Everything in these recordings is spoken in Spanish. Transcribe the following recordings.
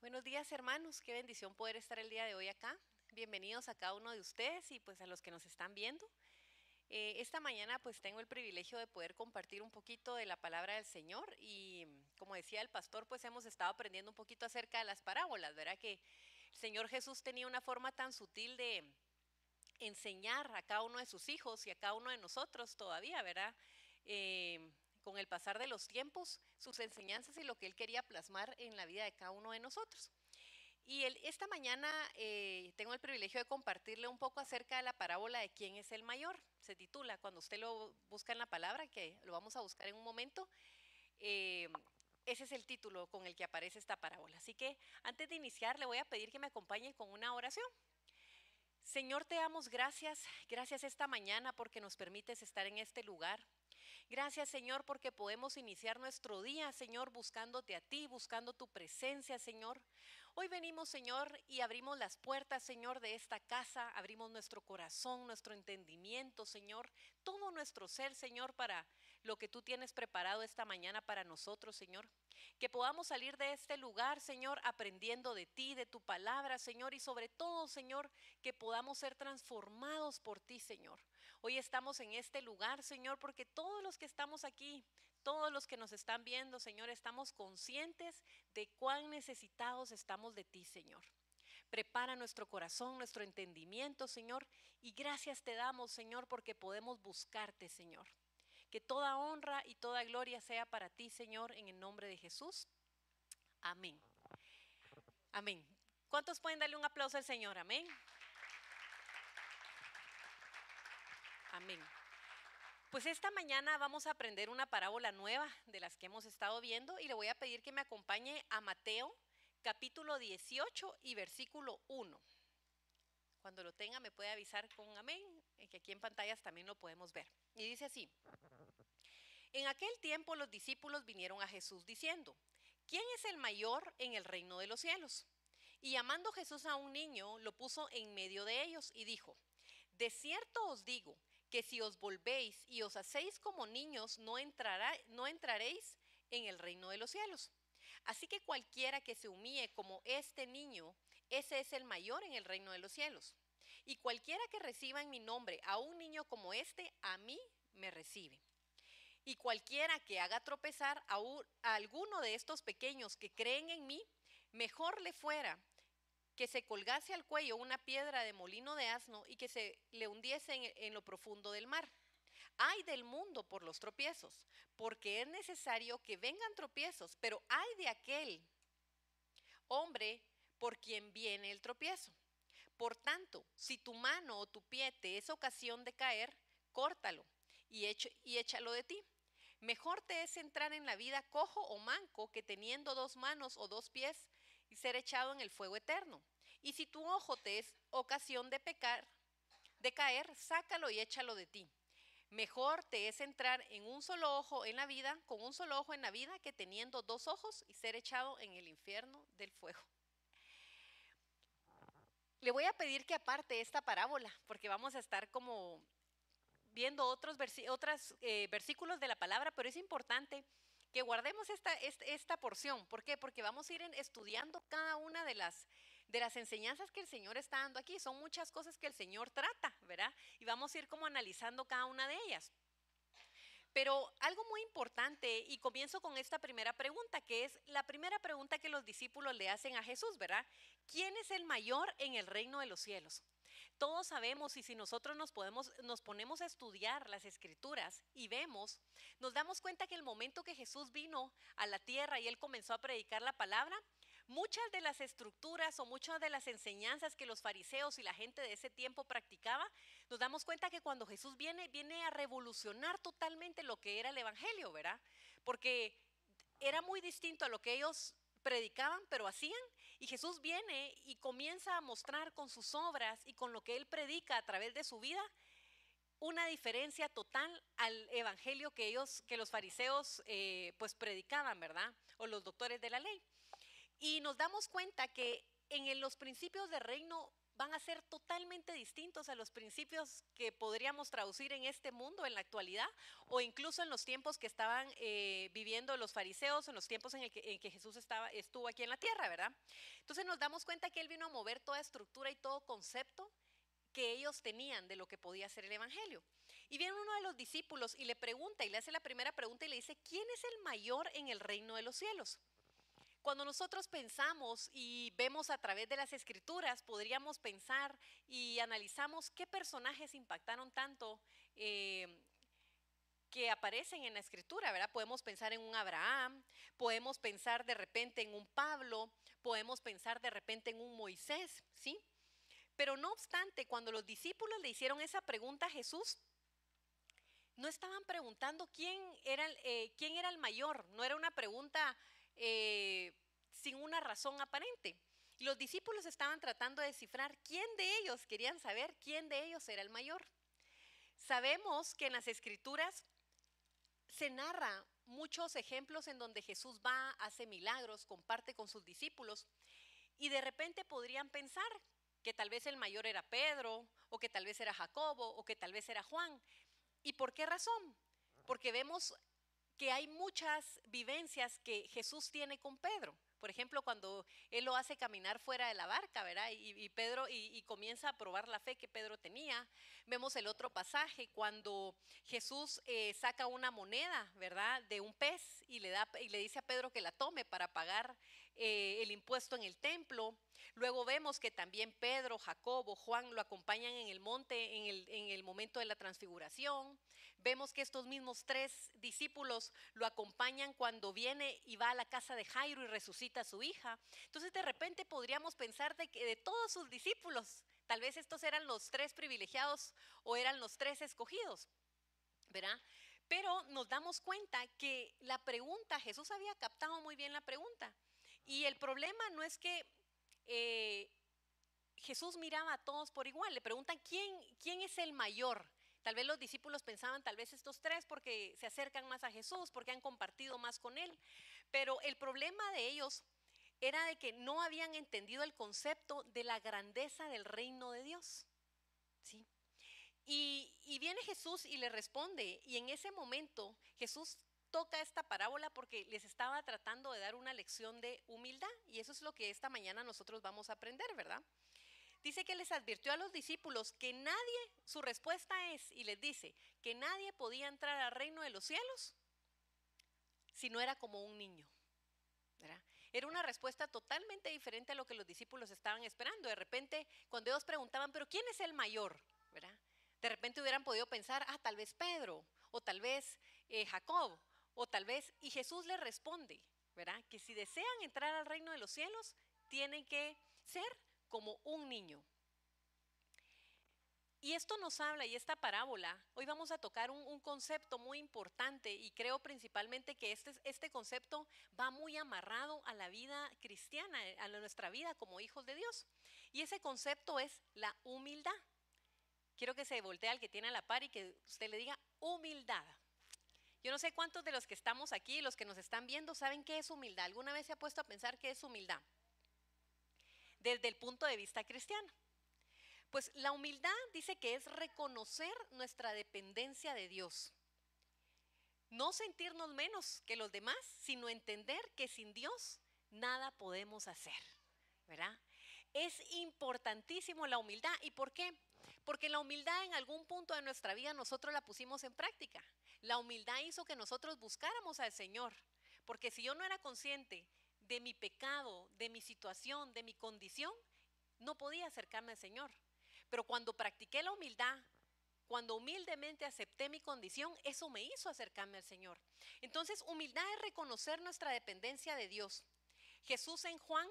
Buenos días, hermanos, qué bendición poder estar el día de hoy acá. Bienvenidos a cada uno de ustedes y pues a los que nos están viendo. Esta mañana pues tengo el privilegio de poder compartir un poquito de la palabra del Señor y como decía el pastor, pues hemos estado aprendiendo un poquito acerca de las parábolas, ¿verdad? Que el Señor Jesús tenía una forma tan sutil de enseñar a cada uno de sus hijos y a cada uno de nosotros todavía, ¿verdad? Con el pasar de los tiempos, sus enseñanzas y lo que Él quería plasmar en la vida de cada uno de nosotros. Y esta mañana tengo el privilegio de compartirle un poco acerca de la parábola de quién es el mayor. Se titula, cuando usted lo busca en la palabra, que lo vamos a buscar en un momento, ese es el título con el que aparece esta parábola. Así que antes de iniciar le voy a pedir que me acompañe con una oración. Señor, te damos gracias, gracias esta mañana porque nos permites estar en este lugar. Gracias, Señor, porque podemos iniciar nuestro día, Señor, buscándote a ti, buscando tu presencia, Señor. Hoy venimos, Señor, y abrimos las puertas, Señor, de esta casa, abrimos nuestro corazón, nuestro entendimiento, Señor, todo nuestro ser, Señor, para lo que tú tienes preparado esta mañana para nosotros, Señor. Que podamos salir de este lugar, Señor, aprendiendo de ti, de tu palabra, Señor, y sobre todo, Señor, que podamos ser transformados por ti, Señor. Hoy estamos en este lugar, Señor, porque todos los que estamos aquí, todos los que nos están viendo, Señor, estamos conscientes de cuán necesitados estamos de ti, Señor. Prepara nuestro corazón, nuestro entendimiento, Señor, y gracias te damos, Señor, porque podemos buscarte, Señor. Que toda honra y toda gloria sea para ti, Señor, en el nombre de Jesús. Amén. Amén. ¿Cuántos pueden darle un aplauso al Señor? Amén. Amén. Pues esta mañana vamos a aprender una parábola nueva de las que hemos estado viendo y le voy a pedir que me acompañe a Mateo capítulo 18 y versículo 1. Cuando lo tenga me puede avisar con amén, que aquí en pantallas también lo podemos ver. Y dice así: en aquel tiempo los discípulos vinieron a Jesús diciendo: ¿quién es el mayor en el reino de los cielos? Y llamando Jesús a un niño, lo puso en medio de ellos y dijo: de cierto os digo que si os volvéis y os hacéis como niños, no entraréis en el reino de los cielos. Así que cualquiera que se humille como este niño, ese es el mayor en el reino de los cielos. Y cualquiera que reciba en mi nombre a un niño como este, a mí me recibe. Y cualquiera que haga tropezar a alguno de estos pequeños que creen en mí, mejor le fuera que se colgase al cuello una piedra de molino de asno y que se le hundiese en lo profundo del mar. Ay del mundo por los tropiezos, porque es necesario que vengan tropiezos, pero ay de aquel hombre por quien viene el tropiezo. Por tanto, si tu mano o tu pie te es ocasión de caer, córtalo y échalo de ti. Mejor te es entrar en la vida cojo o manco que teniendo dos manos o dos pies y ser echado en el fuego eterno. Y si tu ojo te es ocasión de caer, sácalo y échalo de ti. Mejor te es entrar en un solo ojo en la vida, con un solo ojo en la vida, que teniendo dos ojos y ser echado en el infierno del fuego. Le voy a pedir que aparte esta parábola, porque vamos a estar como viendo otros versículos de la palabra, pero es importante que guardemos esta porción. ¿Por qué? Porque vamos a ir estudiando cada una de las enseñanzas que el Señor está dando aquí. Son muchas cosas que el Señor trata, ¿verdad? Y vamos a ir como analizando cada una de ellas. Pero algo muy importante, y comienzo con esta primera pregunta, que es la primera pregunta que los discípulos le hacen a Jesús, ¿verdad? ¿Quién es el mayor en el reino de los cielos? Todos sabemos, y si nosotros nos ponemos a estudiar las escrituras y vemos, nos damos cuenta que el momento que Jesús vino a la tierra y él comenzó a predicar la palabra, muchas de las estructuras o muchas de las enseñanzas que los fariseos y la gente de ese tiempo practicaba, nos damos cuenta que cuando Jesús viene a revolucionar totalmente lo que era el evangelio, ¿verdad? Porque era muy distinto a lo que ellos predicaban, pero hacían, y Jesús viene y comienza a mostrar con sus obras y con lo que él predica a través de su vida una diferencia total al evangelio que los fariseos pues predicaban, ¿verdad? O los doctores de la ley. Y nos damos cuenta que en los principios del reino van a ser totalmente distintos a los principios que podríamos traducir en este mundo, en la actualidad, o incluso en los tiempos que estaban viviendo los fariseos, en los tiempos en que Jesús estuvo aquí en la tierra, ¿verdad? Entonces nos damos cuenta que Él vino a mover toda estructura y todo concepto que ellos tenían de lo que podía ser el evangelio. Y viene uno de los discípulos y le pregunta, y le hace la primera pregunta y le dice: ¿quién es el mayor en el reino de los cielos? Cuando nosotros pensamos y vemos a través de las escrituras, podríamos pensar y analizamos qué personajes impactaron tanto que aparecen en la escritura, ¿verdad? Podemos pensar en un Abraham, podemos pensar de repente en un Pablo, podemos pensar de repente en un Moisés, ¿sí? Pero no obstante, cuando los discípulos le hicieron esa pregunta a Jesús, no estaban preguntando quién era el mayor, no era una pregunta sin una razón aparente. Y los discípulos estaban tratando de descifrar quién de ellos, querían saber quién de ellos era el mayor. Sabemos que en las escrituras se narra muchos ejemplos en donde Jesús va, hace milagros, comparte con sus discípulos, y de repente podrían pensar que tal vez el mayor era Pedro, o que tal vez era Jacobo, o que tal vez era Juan. ¿Y por qué razón? Porque vemos que hay muchas vivencias que Jesús tiene con Pedro. Por ejemplo, cuando Él lo hace caminar fuera de la barca, ¿verdad? Y Pedro y comienza a probar la fe que Pedro tenía. Vemos el otro pasaje cuando Jesús saca una moneda, ¿verdad? De un pez y le dice a Pedro que la tome para pagar el impuesto en el templo. Luego vemos que también Pedro, Jacobo, Juan lo acompañan en el monte en el momento de la transfiguración. Vemos que estos mismos tres discípulos lo acompañan cuando viene y va a la casa de Jairo y resucita a su hija. Entonces de repente podríamos pensar de que de todos sus discípulos, tal vez estos eran los tres privilegiados o eran los tres escogidos, ¿verdad? Pero nos damos cuenta que la pregunta, Jesús había captado muy bien la pregunta. Y el problema no es que Jesús miraba a todos por igual. Le preguntan quién es el mayor. Tal vez los discípulos pensaban, tal vez estos tres, porque se acercan más a Jesús, porque han compartido más con Él. Pero el problema de ellos era de que no habían entendido el concepto de la grandeza del reino de Dios. ¿Sí? Y viene Jesús y le responde, y en ese momento Jesús toca esta parábola porque les estaba tratando de dar una lección de humildad, y eso es lo que esta mañana nosotros vamos a aprender, ¿verdad? Dice que les advirtió a los discípulos que nadie, su respuesta es, y les dice, que nadie podía entrar al reino de los cielos si no era como un niño, ¿verdad? Era una respuesta totalmente diferente a lo que los discípulos estaban esperando. De repente, cuando ellos preguntaban, ¿pero quién es el mayor? ¿Verdad? De repente hubieran podido pensar, tal vez Pedro, o tal vez Jacob, o tal vez, y Jesús les responde, ¿verdad? Que si desean entrar al reino de los cielos, tienen que ser como un niño. Y esto nos habla, y esta parábola, hoy vamos a tocar un concepto muy importante, y creo principalmente que este concepto va muy amarrado a la vida cristiana, a nuestra vida como hijos de Dios. Y ese concepto es la humildad. Quiero que se voltee al que tiene a la par y que usted le diga humildad. Yo no sé cuántos de los que estamos aquí, los que nos están viendo, saben qué es humildad. ¿Alguna vez se ha puesto a pensar qué es humildad? Desde el punto de vista cristiano. Pues la humildad dice que es reconocer nuestra dependencia de Dios. No sentirnos menos que los demás, sino entender que sin Dios nada podemos hacer, ¿verdad? Es importantísimo la humildad. ¿Y por qué? Porque la humildad en algún punto de nuestra vida nosotros la pusimos en práctica. La humildad hizo que nosotros buscáramos al Señor. Porque si yo no era consciente de mi pecado, de mi situación, de mi condición, no podía acercarme al Señor. Pero cuando practiqué la humildad, cuando humildemente acepté mi condición, eso me hizo acercarme al Señor. Entonces, humildad es reconocer nuestra dependencia de Dios. Jesús en Juan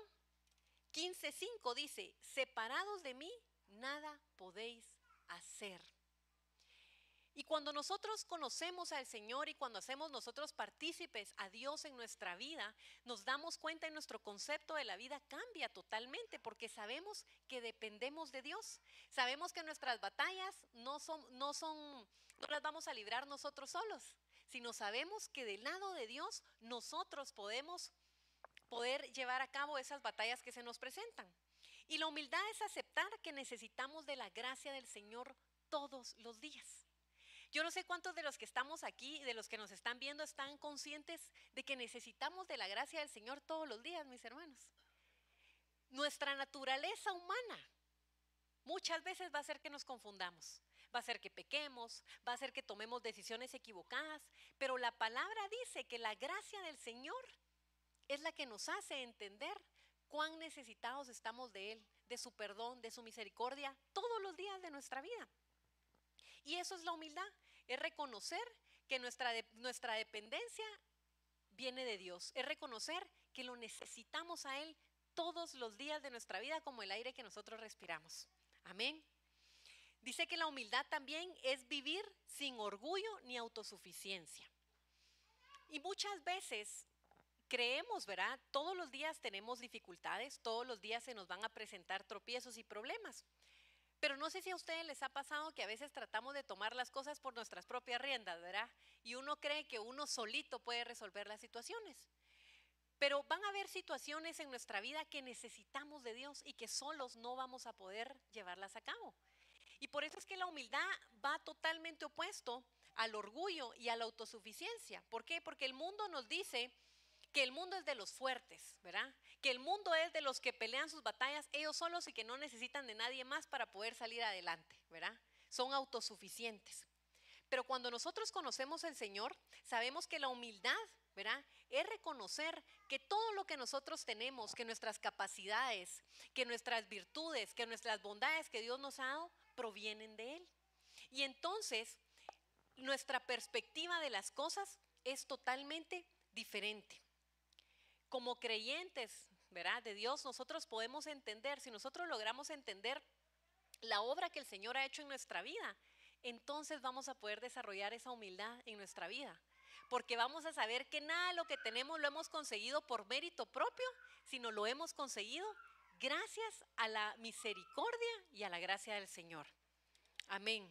15:5 dice, separados de mí, nada podéis hacer. Y cuando nosotros conocemos al Señor y cuando hacemos nosotros partícipes a Dios en nuestra vida, nos damos cuenta y nuestro concepto de la vida cambia totalmente porque sabemos que dependemos de Dios. Sabemos que nuestras batallas no las vamos a librar nosotros solos, sino sabemos que del lado de Dios nosotros podemos poder llevar a cabo esas batallas que se nos presentan. Y la humildad es aceptar que necesitamos de la gracia del Señor todos los días. Yo no sé cuántos de los que estamos aquí, de los que nos están viendo, están conscientes de que necesitamos de la gracia del Señor todos los días, mis hermanos. Nuestra naturaleza humana muchas veces va a hacer que nos confundamos, va a hacer que pequemos, va a hacer que tomemos decisiones equivocadas, pero la palabra dice que la gracia del Señor es la que nos hace entender cuán necesitados estamos de Él, de su perdón, de su misericordia, todos los días de nuestra vida. Y eso es la humildad, es reconocer que nuestra dependencia viene de Dios, es reconocer que lo necesitamos a Él todos los días de nuestra vida como el aire que nosotros respiramos. Amén. Dice que la humildad también es vivir sin orgullo ni autosuficiencia. Y muchas veces creemos, ¿verdad? Todos los días tenemos dificultades, todos los días se nos van a presentar tropiezos y problemas. Pero no sé si a ustedes les ha pasado que a veces tratamos de tomar las cosas por nuestras propias riendas, ¿verdad? Y uno cree que uno solito puede resolver las situaciones. Pero van a haber situaciones en nuestra vida que necesitamos de Dios y que solos no vamos a poder llevarlas a cabo. Y por eso es que la humildad va totalmente opuesto al orgullo y a la autosuficiencia. ¿Por qué? Porque el mundo nos dice que el mundo es de los fuertes, ¿verdad? Que el mundo es de los que pelean sus batallas ellos solos y que no necesitan de nadie más para poder salir adelante, ¿verdad? Son autosuficientes. Pero cuando nosotros conocemos al Señor, sabemos que la humildad, ¿verdad? Es reconocer que todo lo que nosotros tenemos, que nuestras capacidades, que nuestras virtudes, que nuestras bondades que Dios nos ha dado, provienen de Él. Y entonces, nuestra perspectiva de las cosas es totalmente diferente. Como creyentes, ¿verdad? De Dios, nosotros podemos entender, si nosotros logramos entender la obra que el Señor ha hecho en nuestra vida, entonces vamos a poder desarrollar esa humildad en nuestra vida. Porque vamos a saber que nada de lo que tenemos lo hemos conseguido por mérito propio, sino lo hemos conseguido gracias a la misericordia y a la gracia del Señor. Amén.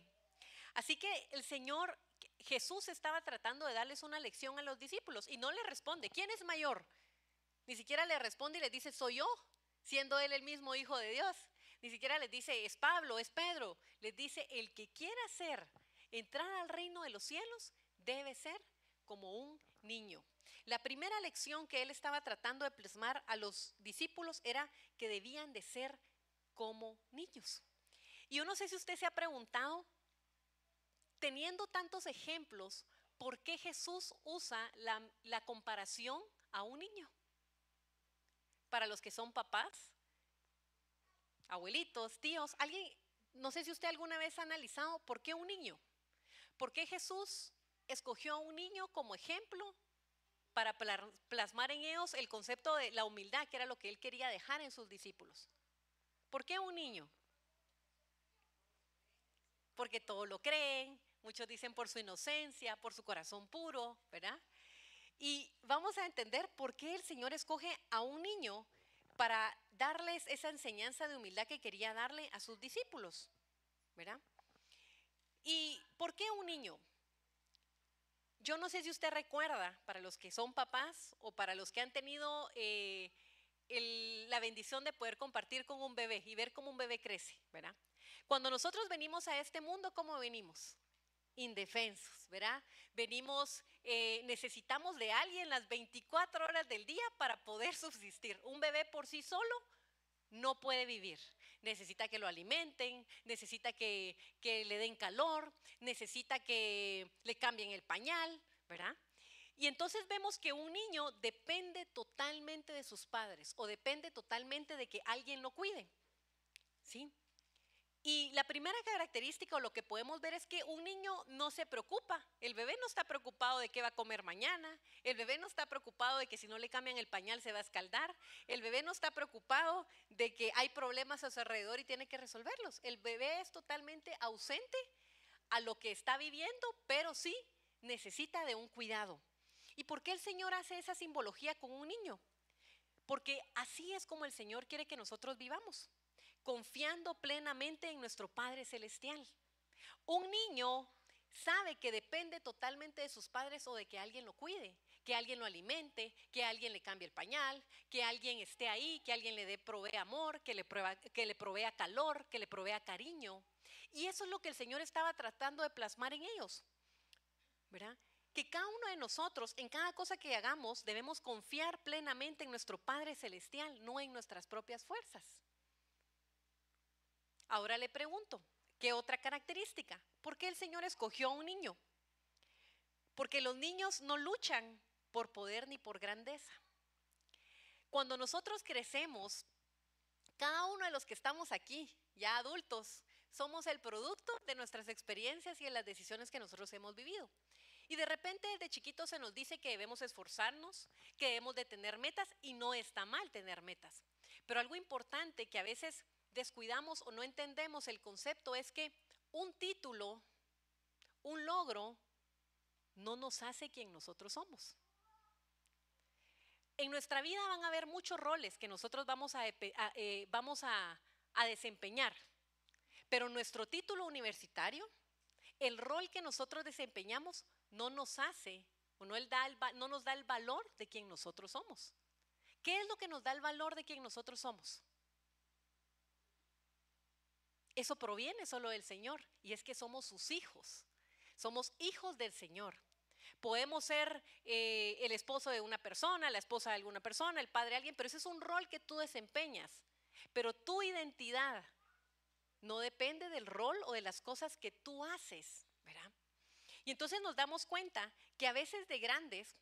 Así que el Señor Jesús estaba tratando de darles una lección a los discípulos y no les responde, ¿quién es mayor? Ni siquiera le responde y les dice, soy yo, siendo Él el mismo Hijo de Dios. Ni siquiera les dice, es Pablo, es Pedro. Les dice, el que quiera entrar al reino de los cielos, debe ser como un niño. La primera lección que Él estaba tratando de plasmar a los discípulos era que debían de ser como niños. Y yo no sé si usted se ha preguntado, teniendo tantos ejemplos, ¿por qué Jesús usa la comparación a un niño? Para los que son papás, abuelitos, tíos, alguien, no sé si usted alguna vez ha analizado por qué un niño, por qué Jesús escogió a un niño como ejemplo para plasmar en ellos el concepto de la humildad, que era lo que Él quería dejar en sus discípulos. ¿Por qué un niño? Porque todos lo creen, muchos dicen por su inocencia, por su corazón puro, ¿verdad? Y vamos a entender por qué el Señor escoge a un niño para darles esa enseñanza de humildad que quería darle a sus discípulos, ¿verdad? ¿Y por qué un niño? Yo no sé si usted recuerda, para los que son papás o para los que han tenido la bendición de poder compartir con un bebé y ver cómo un bebé crece, ¿verdad? Cuando nosotros venimos a este mundo, ¿cómo venimos? Indefensos, ¿verdad? Venimos, necesitamos de alguien las 24 horas del día para poder subsistir. Un bebé por sí solo no puede vivir. Necesita que lo alimenten, necesita que le den calor, necesita que le cambien el pañal, ¿verdad? Y entonces vemos que un niño depende totalmente de sus padres o depende totalmente de que alguien lo cuide, ¿sí? Y la primera característica o lo que podemos ver es que un niño no se preocupa. El bebé no está preocupado de qué va a comer mañana. El bebé no está preocupado de que si no le cambian el pañal se va a escaldar. El bebé no está preocupado de que hay problemas a su alrededor y tiene que resolverlos. El bebé es totalmente ausente a lo que está viviendo, pero sí necesita de un cuidado. ¿Y por qué el Señor hace esa simbología con un niño? Porque así es como el Señor quiere que nosotros vivamos, confiando plenamente en nuestro Padre Celestial. Un niño sabe que depende totalmente de sus padres o de que alguien lo cuide, que alguien lo alimente, que alguien le cambie el pañal, que alguien esté ahí, que alguien provea amor, que le provea calor, que le provea cariño. Y eso es lo que el Señor estaba tratando de plasmar en ellos, ¿verdad? Que cada uno de nosotros, en cada cosa que hagamos, debemos confiar plenamente en nuestro Padre Celestial, no en nuestras propias fuerzas. Ahora le pregunto, ¿qué otra característica? ¿Por qué el Señor escogió a un niño? Porque los niños no luchan por poder ni por grandeza. Cuando nosotros crecemos, cada uno de los que estamos aquí, ya adultos, somos el producto de nuestras experiencias y de las decisiones que nosotros hemos vivido. Y de repente desde chiquitos se nos dice que debemos esforzarnos, que debemos de tener metas, y no está mal tener metas. Pero algo importante que a veces descuidamos o no entendemos el concepto es que un título, un logro, no nos hace quien nosotros somos. En nuestra vida van a haber muchos roles que nosotros vamos a desempeñar, pero nuestro título universitario, el rol que nosotros desempeñamos, no nos hace o no nos da el valor de quien nosotros somos. ¿Qué es lo que nos da el valor de quien nosotros somos? Eso proviene solo del Señor, y es que somos sus hijos. Somos hijos del Señor. Podemos ser el esposo de una persona, la esposa de alguna persona, el padre de alguien, pero ese es un rol que tú desempeñas. Pero tu identidad no depende del rol o de las cosas que tú haces, ¿verdad? Y entonces nos damos cuenta que a veces de grandes,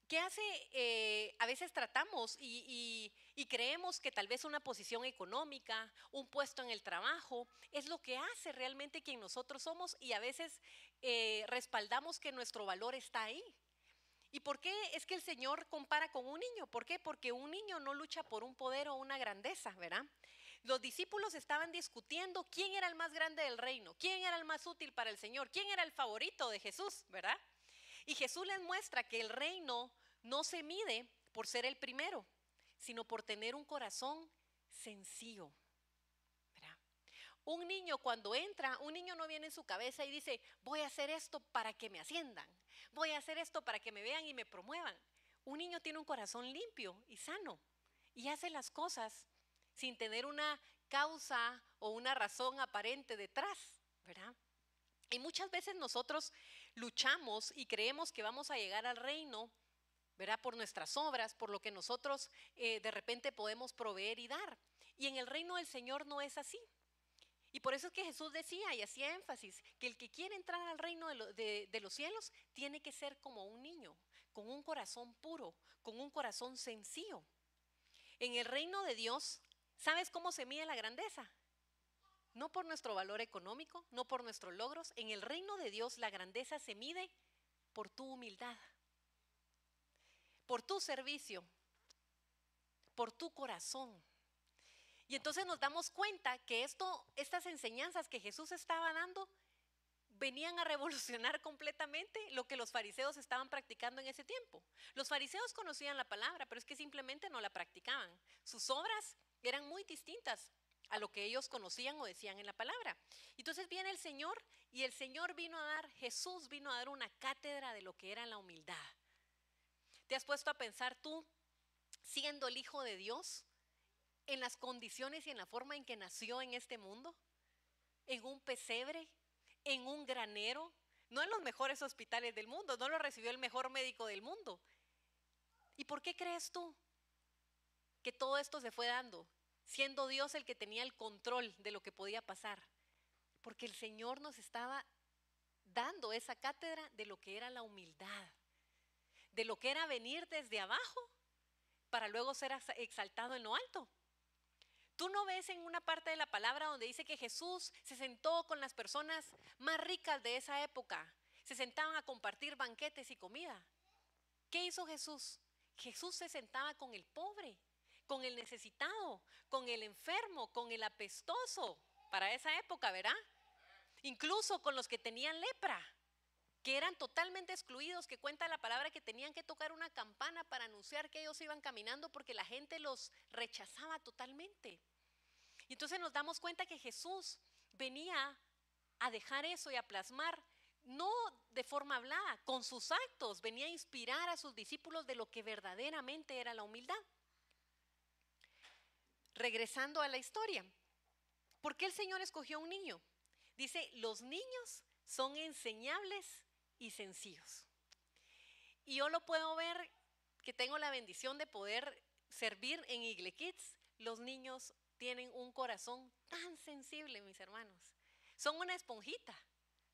¿qué hace? A veces tratamos y creemos que tal vez una posición económica, un puesto en el trabajo, es lo que hace realmente quien nosotros somos, y a veces respaldamos que nuestro valor está ahí. ¿Y por qué es que el Señor compara con un niño? ¿Por qué? Porque un niño no lucha por un poder o una grandeza, ¿verdad? Los discípulos estaban discutiendo quién era el más grande del reino, quién era el más útil para el Señor, quién era el favorito de Jesús, ¿verdad? Y Jesús les muestra que el reino no se mide por ser el primero, sino por tener un corazón sencillo, ¿verdad? Un niño cuando entra, un niño no viene en su cabeza y dice, voy a hacer esto para que me asciendan, voy a hacer esto para que me vean y me promuevan. Un niño tiene un corazón limpio y sano y hace las cosas sin tener una causa o una razón aparente detrás, ¿verdad? Y muchas veces nosotros luchamos y creemos que vamos a llegar al reino, ¿verdad? Por nuestras obras, por lo que nosotros de repente podemos proveer y dar. Y en el reino del Señor no es así. Y por eso es que Jesús decía y hacía énfasis que el que quiere entrar al reino de los cielos tiene que ser como un niño, con un corazón puro, con un corazón sencillo. En el reino de Dios, ¿sabes cómo se mide la grandeza? No por nuestro valor económico, no por nuestros logros. En el reino de Dios la grandeza se mide por tu humildad, por tu servicio, por tu corazón. Y entonces nos damos cuenta que estas enseñanzas que Jesús estaba dando venían a revolucionar completamente lo que los fariseos estaban practicando en ese tiempo. Los fariseos conocían la palabra, pero es que simplemente no la practicaban. Sus obras eran muy distintas a lo que ellos conocían o decían en la palabra. Entonces viene el Señor, y el Señor Jesús vino a dar una cátedra de lo que era la humildad. ¿Te has puesto a pensar tú, siendo el Hijo de Dios, en las condiciones y en la forma en que nació en este mundo? En un pesebre, en un granero, no en los mejores hospitales del mundo, no lo recibió el mejor médico del mundo. ¿Y por qué crees tú que todo esto se fue dando, siendo Dios el que tenía el control de lo que podía pasar? Porque el Señor nos estaba dando esa cátedra de lo que era la humildad, de lo que era venir desde abajo para luego ser exaltado en lo alto. Tú no ves en una parte de la palabra donde dice que Jesús se sentó con las personas más ricas de esa época, se sentaban a compartir banquetes y comida. ¿Qué hizo Jesús? Jesús se sentaba con el pobre, con el necesitado, con el enfermo, con el apestoso, para esa época, ¿verdad? Incluso con los que tenían lepra, que eran totalmente excluidos, que cuenta la palabra que tenían que tocar una campana para anunciar que ellos iban caminando porque la gente los rechazaba totalmente. Y entonces nos damos cuenta que Jesús venía a dejar eso y a plasmar, no de forma hablada, con sus actos venía a inspirar a sus discípulos de lo que verdaderamente era la humildad. Regresando a la historia, ¿por qué el Señor escogió a un niño? Dice, los niños son enseñables y sencillos. Y yo lo puedo ver, que tengo la bendición de poder servir en Igle Kids. Los niños tienen un corazón tan sensible, mis hermanos. Son una esponjita,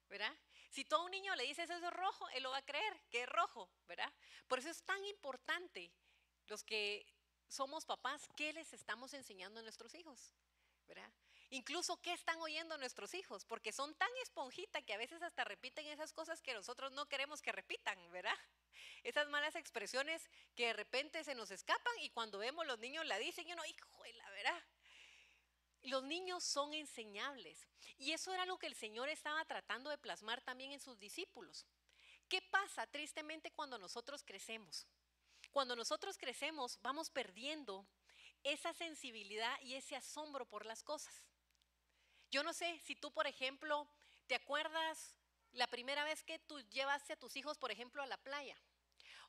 ¿verdad? Si tú a un niño le dices eso es rojo, él lo va a creer que es rojo, ¿verdad? Por eso es tan importante los que somos papás, ¿qué les estamos enseñando a nuestros hijos? ¿Verdad? Incluso qué están oyendo nuestros hijos, porque son tan esponjita que a veces hasta repiten esas cosas que nosotros no queremos que repitan, ¿verdad? Esas malas expresiones que de repente se nos escapan y cuando vemos los niños la dicen y uno, hijo de la verdad. Los niños son enseñables y eso era lo que el Señor estaba tratando de plasmar también en sus discípulos. ¿Qué pasa tristemente cuando nosotros crecemos? Cuando nosotros crecemos vamos perdiendo esa sensibilidad y ese asombro por las cosas. Yo no sé si tú, por ejemplo, te acuerdas la primera vez que tú llevaste a tus hijos, por ejemplo, a la playa,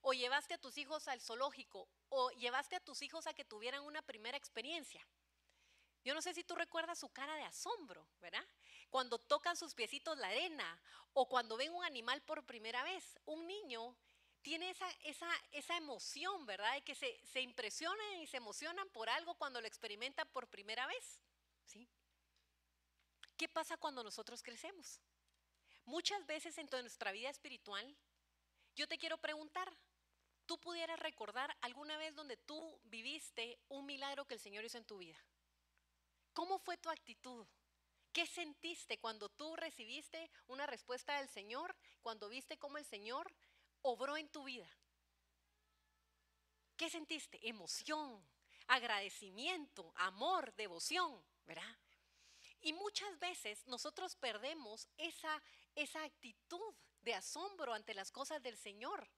o llevaste a tus hijos al zoológico, o llevaste a tus hijos a que tuvieran una primera experiencia. Yo no sé si tú recuerdas su cara de asombro, ¿verdad? Cuando tocan sus piecitos la arena, o cuando ven un animal por primera vez. Un niño tiene esa emoción, ¿verdad? De que se impresionan y se emocionan por algo cuando lo experimentan por primera vez, ¿sí? ¿Qué pasa cuando nosotros crecemos? Muchas veces en nuestra vida espiritual, yo te quiero preguntar, ¿tú pudieras recordar alguna vez donde tú viviste un milagro que el Señor hizo en tu vida? ¿Cómo fue tu actitud? ¿Qué sentiste cuando tú recibiste una respuesta del Señor, cuando viste cómo el Señor obró en tu vida? ¿Qué sentiste? Emoción, agradecimiento, amor, devoción, ¿verdad? Y muchas veces nosotros perdemos esa actitud de asombro ante las cosas del Señor.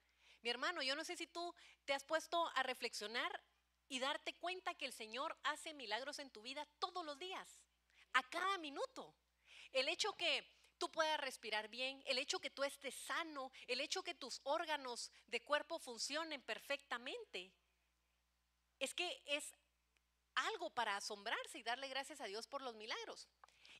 Mi hermano, yo no sé si tú te has puesto a reflexionar y darte cuenta que el Señor hace milagros en tu vida todos los días, a cada minuto. El hecho que tú puedas respirar bien, el hecho que tú estés sano, el hecho que tus órganos de cuerpo funcionen perfectamente, es que es algo para asombrarse y darle gracias a Dios por los milagros.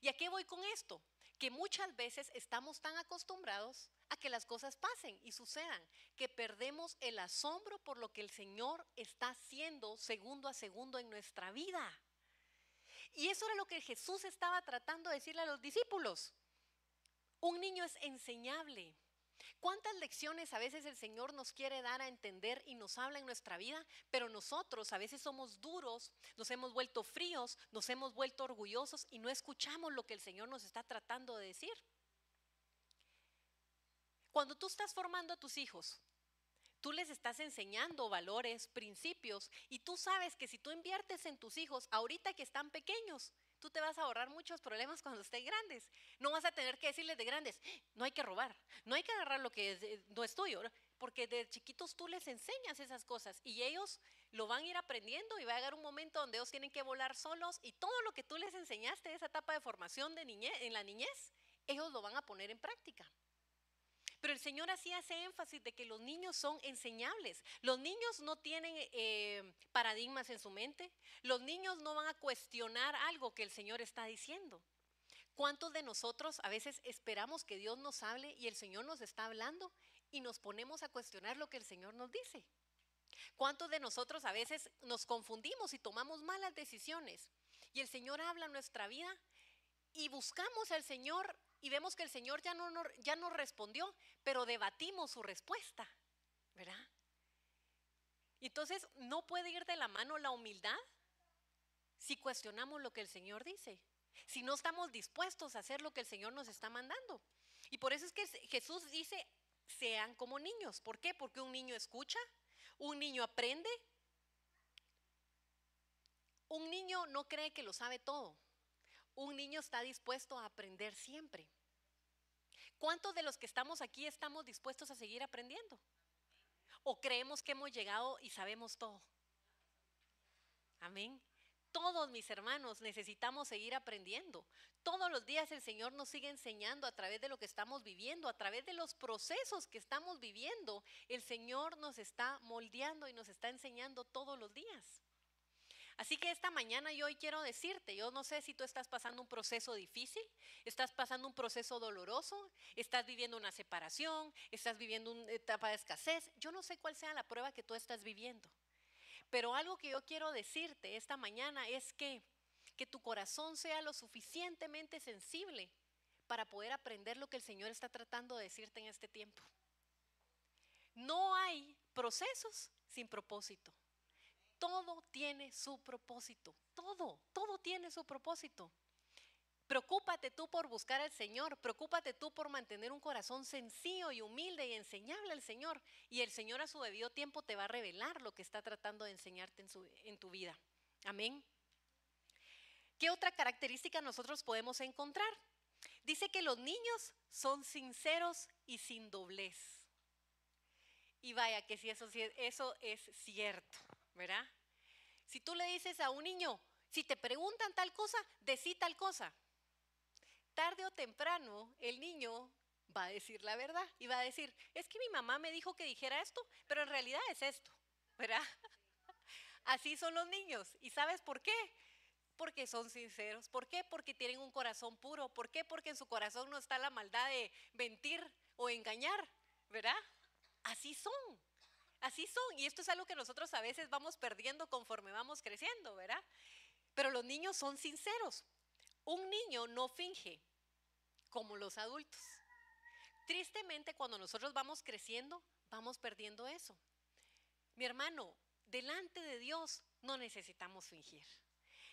¿Y a qué voy con esto? Que muchas veces estamos tan acostumbrados a que las cosas pasen y sucedan, que perdemos el asombro por lo que el Señor está haciendo segundo a segundo en nuestra vida. Y eso era lo que Jesús estaba tratando de decirle a los discípulos. Un niño es enseñable. ¿Cuántas lecciones a veces el Señor nos quiere dar a entender y nos habla en nuestra vida? Pero nosotros a veces somos duros, nos hemos vuelto fríos, nos hemos vuelto orgullosos y no escuchamos lo que el Señor nos está tratando de decir. Cuando tú estás formando a tus hijos, tú les estás enseñando valores, principios, y tú sabes que si tú inviertes en tus hijos ahorita que están pequeños, tú te vas a ahorrar muchos problemas cuando estén grandes. No vas a tener que decirles de grandes, no hay que robar, no hay que agarrar lo que no es tuyo, porque de chiquitos tú les enseñas esas cosas y ellos lo van a ir aprendiendo y va a llegar un momento donde ellos tienen que volar solos y todo lo que tú les enseñaste, esa etapa de formación de niñez, en la niñez, ellos lo van a poner en práctica. Pero el Señor hacía ese énfasis de que los niños son enseñables. Los niños no tienen paradigmas en su mente. Los niños no van a cuestionar algo que el Señor está diciendo. ¿Cuántos de nosotros a veces esperamos que Dios nos hable y el Señor nos está hablando y nos ponemos a cuestionar lo que el Señor nos dice? ¿Cuántos de nosotros a veces nos confundimos y tomamos malas decisiones y el Señor habla en nuestra vida y buscamos al Señor y vemos que el Señor ya no respondió, pero debatimos su respuesta, ¿verdad? Entonces, no puede ir de la mano la humildad si cuestionamos lo que el Señor dice, si no estamos dispuestos a hacer lo que el Señor nos está mandando. Y por eso es que Jesús dice, sean como niños. ¿Por qué? Porque un niño escucha, un niño aprende, un niño no cree que lo sabe todo. Un niño está dispuesto a aprender siempre. ¿Cuántos de los que estamos aquí estamos dispuestos a seguir aprendiendo? ¿O creemos que hemos llegado y sabemos todo? Amén. Todos mis hermanos necesitamos seguir aprendiendo. Todos los días el Señor nos sigue enseñando a través de lo que estamos viviendo, a través de los procesos que estamos viviendo. El Señor nos está moldeando y nos está enseñando todos los días. Así que esta mañana yo hoy quiero decirte, yo no sé si tú estás pasando un proceso difícil, estás pasando un proceso doloroso, estás viviendo una separación, estás viviendo una etapa de escasez. Yo no sé cuál sea la prueba que tú estás viviendo. Pero algo que yo quiero decirte esta mañana es que tu corazón sea lo suficientemente sensible para poder aprender lo que el Señor está tratando de decirte en este tiempo. No hay procesos sin propósito. Todo tiene su propósito. Todo tiene su propósito. Preocúpate tú por buscar al Señor, preocúpate tú por mantener un corazón sencillo y humilde y enseñable al Señor. Y el Señor a su debido tiempo te va a revelar lo que está tratando de enseñarte en tu vida. Amén. ¿Qué otra característica nosotros podemos encontrar? Dice que los niños son sinceros y sin doblez. Y vaya que si eso es cierto, ¿verdad? Si tú le dices a un niño, si te preguntan tal cosa, decí tal cosa. Tarde o temprano el niño va a decir la verdad y va a decir, es que mi mamá me dijo que dijera esto, pero en realidad es esto, ¿verdad? Así son los niños. ¿Y sabes por qué? Porque son sinceros. ¿Por qué? Porque tienen un corazón puro. ¿Por qué? Porque en su corazón no está la maldad de mentir o engañar, ¿verdad? Así son. Así son. Y esto es algo que nosotros a veces vamos perdiendo conforme vamos creciendo, ¿verdad? Pero los niños son sinceros. Un niño no finge como los adultos. Tristemente, cuando nosotros vamos creciendo, vamos perdiendo eso. Mi hermano, delante de Dios no necesitamos fingir.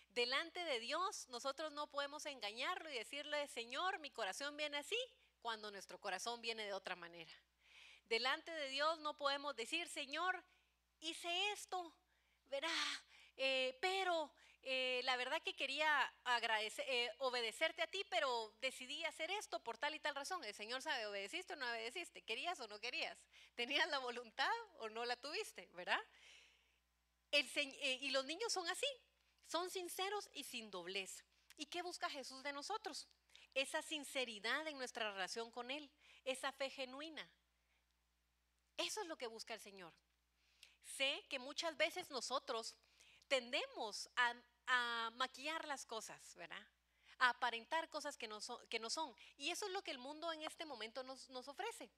Delante de Dios nosotros no podemos engañarlo y decirle, Señor, mi corazón viene así, cuando nuestro corazón viene de otra manera. Delante de Dios no podemos decir, Señor, hice esto, verá, pero la verdad que quería obedecerte a ti, pero decidí hacer esto por tal y tal razón. El Señor sabe, ¿obedeciste o no obedeciste? ¿Querías o no querías? ¿Tenías la voluntad o no la tuviste? ¿Verdad? Y los niños son así, son sinceros y sin doblez. ¿Y qué busca Jesús de nosotros? Esa sinceridad en nuestra relación con Él, esa fe genuina. Eso es lo que busca el Señor. Sé que muchas veces nosotros tendemos a maquillar las cosas, ¿verdad? A aparentar cosas que no son. Y eso es lo que el mundo en este momento nos ofrece.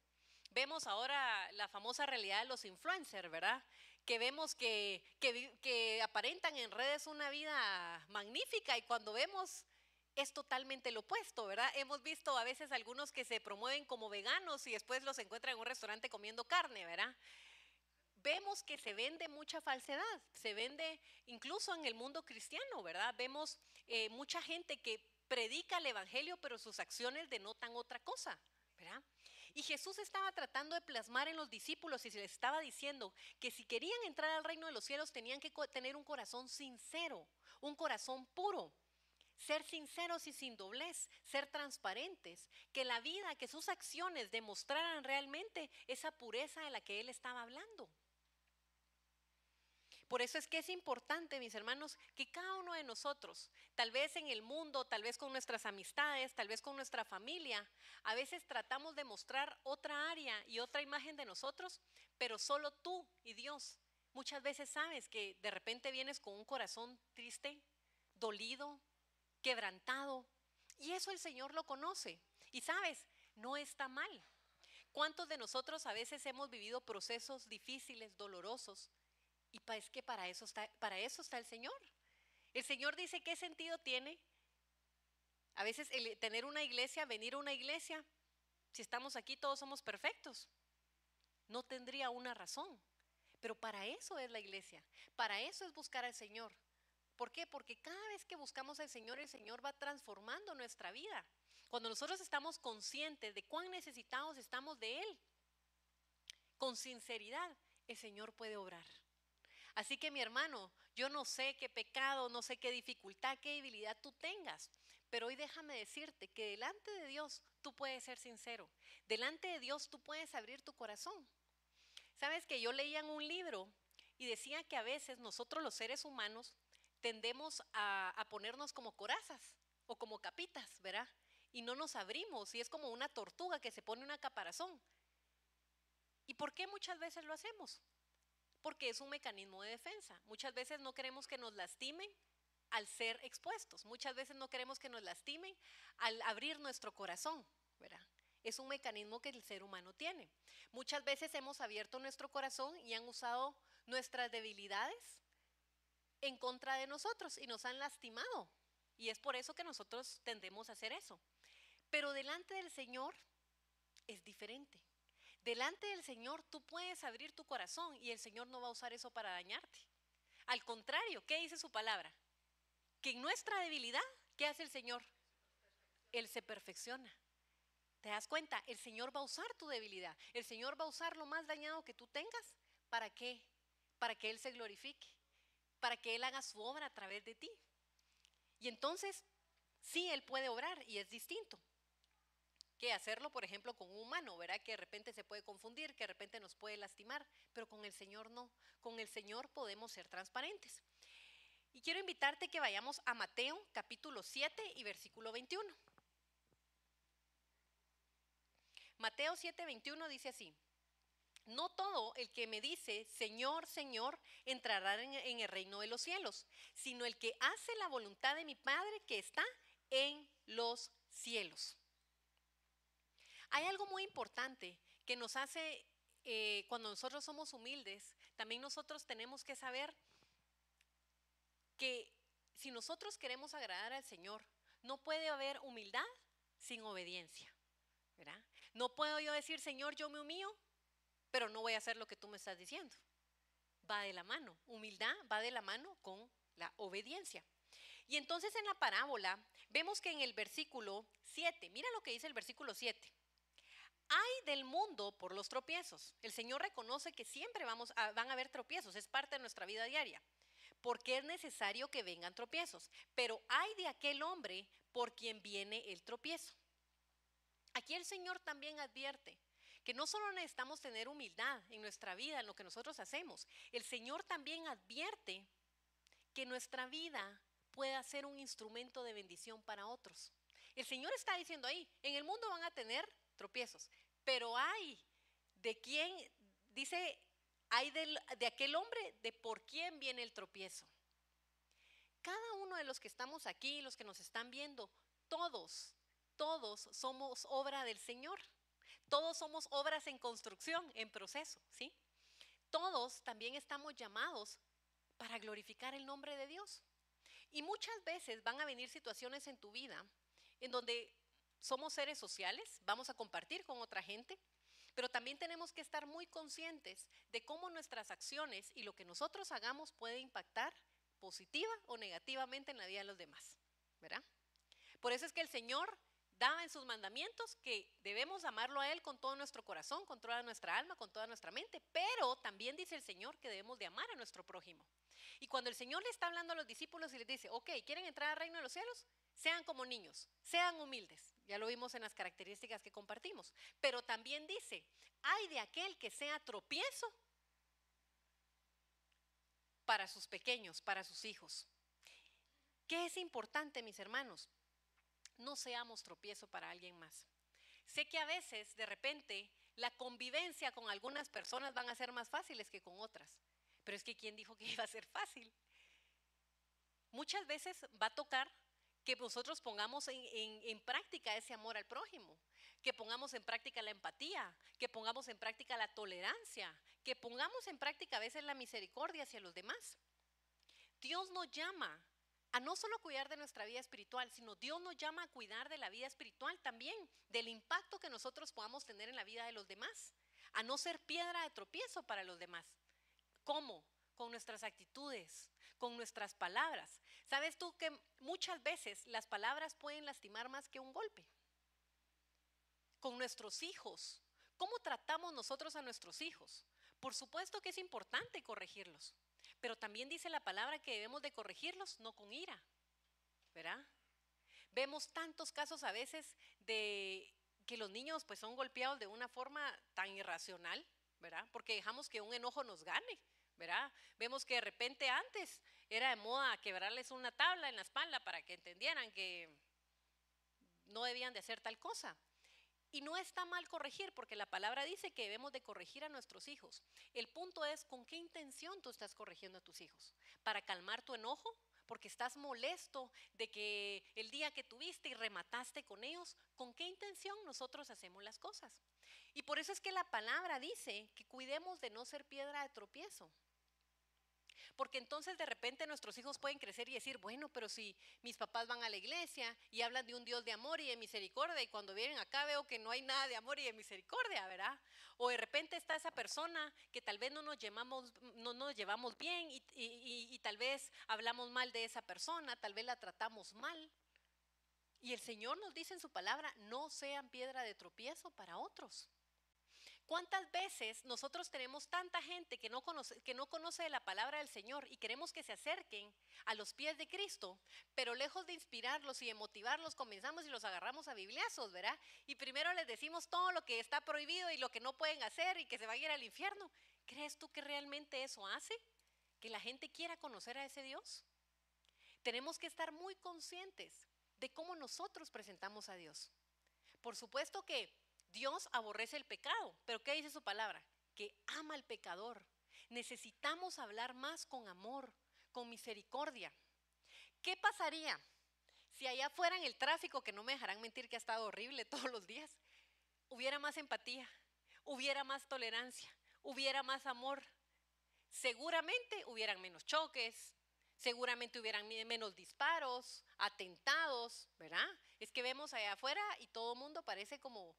Vemos ahora la famosa realidad de los influencers, ¿verdad? Que vemos que aparentan en redes una vida magnífica y cuando vemos es totalmente lo opuesto, ¿verdad? Hemos visto a veces algunos que se promueven como veganos y después los encuentran en un restaurante comiendo carne, ¿verdad? Vemos que se vende mucha falsedad, se vende incluso en el mundo cristiano, ¿verdad? Vemos mucha gente que predica el evangelio, pero sus acciones denotan otra cosa, ¿verdad? Y Jesús estaba tratando de plasmar en los discípulos y se les estaba diciendo que si querían entrar al reino de los cielos tenían que tener un corazón sincero, un corazón puro. Ser sinceros y sin doblez, ser transparentes, que la vida, que sus acciones demostraran realmente esa pureza de la que él estaba hablando. Por eso es que es importante, mis hermanos, que cada uno de nosotros, tal vez en el mundo, tal vez con nuestras amistades, tal vez con nuestra familia, a veces tratamos de mostrar otra área y otra imagen de nosotros, pero solo tú y Dios. Muchas veces sabes que de repente vienes con un corazón triste, dolido, quebrantado, y eso el Señor lo conoce. Y sabes, no está mal. ¿Cuántos de nosotros a veces hemos vivido procesos difíciles, dolorosos? Y es que para eso está el Señor. El Señor dice, ¿qué sentido tiene a veces el tener una iglesia, venir a una iglesia? Si estamos aquí todos somos perfectos. No tendría una razón. Pero para eso es la iglesia. Para eso es buscar al Señor. ¿Por qué? Porque cada vez que buscamos al Señor, el Señor va transformando nuestra vida. Cuando nosotros estamos conscientes de cuán necesitados estamos de Él, con sinceridad, el Señor puede obrar. Así que mi hermano, yo no sé qué pecado, no sé qué dificultad, qué debilidad tú tengas, pero hoy déjame decirte que delante de Dios tú puedes ser sincero. Delante de Dios tú puedes abrir tu corazón. Sabes que yo leía en un libro y decía que a veces nosotros los seres humanos tendemos a ponernos como corazas o como capitas, ¿verdad? Y no nos abrimos y es como una tortuga que se pone una caparazón. ¿Y por qué muchas veces lo hacemos? Porque es un mecanismo de defensa. Muchas veces no queremos que nos lastimen al ser expuestos. Muchas veces no queremos que nos lastimen al abrir nuestro corazón, ¿verdad? Es un mecanismo que el ser humano tiene. Muchas veces hemos abierto nuestro corazón y han usado nuestras debilidades en contra de nosotros y nos han lastimado. Y es por eso que nosotros tendemos a hacer eso. Pero delante del Señor es diferente. Delante del Señor tú puedes abrir tu corazón y el Señor no va a usar eso para dañarte. Al contrario, ¿qué dice su palabra? Que en nuestra debilidad, ¿qué hace el Señor? Él se perfecciona. ¿Te das cuenta? El Señor va a usar tu debilidad. El Señor va a usar lo más dañado que tú tengas. ¿Para qué? Para que Él se glorifique. Para que Él haga su obra a través de ti. Y entonces, sí, Él puede obrar y es distinto que hacerlo, por ejemplo, con un humano, ¿verdad? Que de repente se puede confundir, que de repente nos puede lastimar, pero con el Señor no. Con el Señor podemos ser transparentes. Y quiero invitarte que vayamos a Mateo capítulo 7 y versículo 21. Mateo 7, 21 dice así: no todo el que me dice, Señor, Señor, entrará en el reino de los cielos, sino el que hace la voluntad de mi Padre que está en los cielos. Hay algo muy importante que nos hace, cuando nosotros somos humildes, también nosotros tenemos que saber que si nosotros queremos agradar al Señor, no puede haber humildad sin obediencia, ¿verdad? No puedo yo decir, Señor, yo me humillo, pero no voy a hacer lo que tú me estás diciendo. Va de la mano, humildad va de la mano con la obediencia. Y entonces en la parábola vemos que en el versículo 7, mira lo que dice el versículo 7. Hay del mundo por los tropiezos. El Señor reconoce que siempre van a haber tropiezos, es parte de nuestra vida diaria, porque es necesario que vengan tropiezos. Pero hay de aquel hombre por quien viene el tropiezo. Aquí el Señor también advierte que no solo necesitamos tener humildad en nuestra vida, en lo que nosotros hacemos, el Señor también advierte que nuestra vida pueda ser un instrumento de bendición para otros. El Señor está diciendo ahí, en el mundo van a tener tropiezos, pero hay de quien, dice, hay de aquel hombre de por quién viene el tropiezo. Cada uno de los que estamos aquí, los que nos están viendo, todos somos obra del Señor. Todos somos obras en construcción, en proceso, ¿sí? Todos también estamos llamados para glorificar el nombre de Dios. Y muchas veces van a venir situaciones en tu vida en donde somos seres sociales, vamos a compartir con otra gente, pero también tenemos que estar muy conscientes de cómo nuestras acciones y lo que nosotros hagamos puede impactar positiva o negativamente en la vida de los demás, ¿verdad? Por eso es que el Señor daba en sus mandamientos que debemos amarlo a Él con todo nuestro corazón, con toda nuestra alma, con toda nuestra mente, pero también dice el Señor que debemos de amar a nuestro prójimo. Y cuando el Señor le está hablando a los discípulos y les dice, ok, ¿quieren entrar al reino de los cielos? Sean como niños, sean humildes. Ya lo vimos en las características que compartimos. Pero también dice, hay de aquel que sea tropiezo para sus pequeños, para sus hijos. ¿Qué es importante, mis hermanos? No seamos tropiezo para alguien más. Sé que a veces, de repente, la convivencia con algunas personas van a ser más fáciles que con otras. Pero es que ¿quién dijo que iba a ser fácil? Muchas veces va a tocar que nosotros pongamos en práctica ese amor al prójimo, que pongamos en práctica la empatía, que pongamos en práctica la tolerancia, que pongamos en práctica a veces la misericordia hacia los demás. Dios nos llama a no solo cuidar de nuestra vida espiritual, sino Dios nos llama a cuidar de la vida espiritual también, del impacto que nosotros podamos tener en la vida de los demás, a no ser piedra de tropiezo para los demás. ¿Cómo? Con nuestras actitudes, con nuestras palabras. ¿Sabes tú que muchas veces las palabras pueden lastimar más que un golpe? Con nuestros hijos. ¿Cómo tratamos nosotros a nuestros hijos? Por supuesto que es importante corregirlos, pero también dice la palabra que debemos de corregirlos no con ira, ¿verdad? Vemos tantos casos a veces de que los niños pues son golpeados de una forma tan irracional, ¿verdad? Porque dejamos que un enojo nos gane. ¿verdad? Vemos que de repente antes era de moda quebrarles una tabla en la espalda para que entendieran que no debían de hacer tal cosa. Y no está mal corregir, porque la palabra dice que debemos de corregir a nuestros hijos. El punto es con qué intención tú estás corrigiendo a tus hijos. ¿Para calmar tu enojo? Porque estás molesto de que el día que tuviste y remataste con ellos, ¿con qué intención nosotros hacemos las cosas? Y por eso es que la palabra dice que cuidemos de no ser piedra de tropiezo. Porque entonces de repente nuestros hijos pueden crecer y decir, bueno, pero si mis papás van a la iglesia y hablan de un Dios de amor y de misericordia y cuando vienen acá veo que no hay nada de amor y de misericordia, ¿verdad? O de repente está esa persona que tal vez no nos llevamos bien y tal vez hablamos mal de esa persona, tal vez la tratamos mal. Y el Señor nos dice en su palabra, no sean piedra de tropiezo para otros. ¿Cuántas veces nosotros tenemos tanta gente que no conoce de la palabra del Señor y queremos que se acerquen a los pies de Cristo, pero lejos de inspirarlos y de motivarlos, comenzamos y los agarramos a bibliazos, ¿verdad? Y primero les decimos todo lo que está prohibido y lo que no pueden hacer y que se van a ir al infierno. ¿Crees tú que realmente eso hace? ¿Que la gente quiera conocer a ese Dios? Tenemos que estar muy conscientes de cómo nosotros presentamos a Dios. Por supuesto que Dios aborrece el pecado, pero ¿qué dice su palabra? Que ama al pecador. Necesitamos hablar más con amor, con misericordia. ¿Qué pasaría si allá afuera en el tráfico, que no me dejarán mentir que ha estado horrible todos los días, hubiera más empatía, hubiera más tolerancia, hubiera más amor? Seguramente hubieran menos choques, seguramente hubieran menos disparos, atentados, ¿verdad? Es que vemos allá afuera y todo el mundo parece como,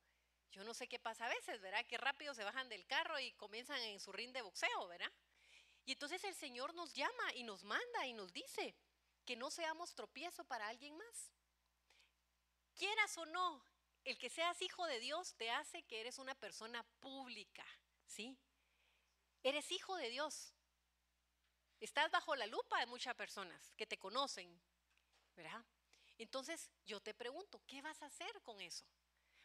yo no sé qué pasa a veces, ¿verdad? Que rápido se bajan del carro y comienzan en su ring de boxeo, ¿verdad? Y entonces el Señor nos llama y nos manda y nos dice que no seamos tropiezo para alguien más. Quieras o no, el que seas hijo de Dios te hace que eres una persona pública, ¿sí? Eres hijo de Dios. Estás bajo la lupa de muchas personas que te conocen, ¿verdad? Entonces yo te pregunto, ¿qué vas a hacer con eso?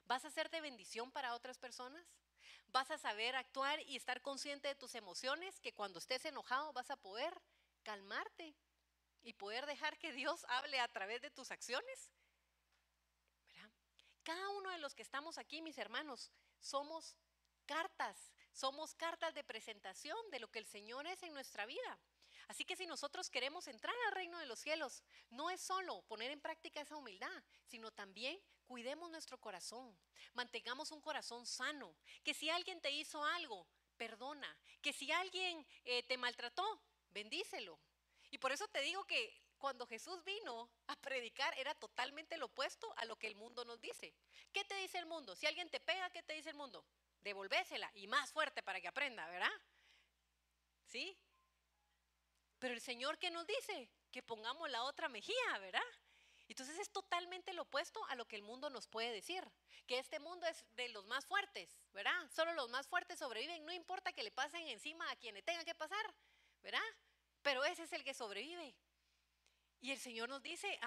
¿Vas a ser de bendición para otras personas? ¿Vas a saber actuar y estar consciente de tus emociones? Que cuando estés enojado vas a poder calmarte y poder dejar que Dios hable a través de tus acciones, ¿verdad? Cada uno de los que estamos aquí, mis hermanos, somos cartas de presentación de lo que el Señor es en nuestra vida. Así que si nosotros queremos entrar al reino de los cielos, no es solo poner en práctica esa humildad, sino también cuidemos nuestro corazón, mantengamos un corazón sano, que si alguien te hizo algo, perdona, que si alguien te maltrató, bendícelo. Y por eso te digo que cuando Jesús vino a predicar era totalmente lo opuesto a lo que el mundo nos dice. ¿Qué te dice el mundo? Si alguien te pega, ¿qué te dice el mundo? Devolvésela y más fuerte para que aprenda, ¿verdad? ¿Sí? Pero el Señor, ¿qué nos dice? Que pongamos la otra mejilla, ¿verdad? Entonces es totalmente lo opuesto a lo que el mundo nos puede decir, que este mundo es de los más fuertes, ¿verdad? Solo los más fuertes sobreviven, no importa que le pasen encima a quien le tenga que pasar, ¿verdad? Pero ese es el que sobrevive. Y el Señor nos dice,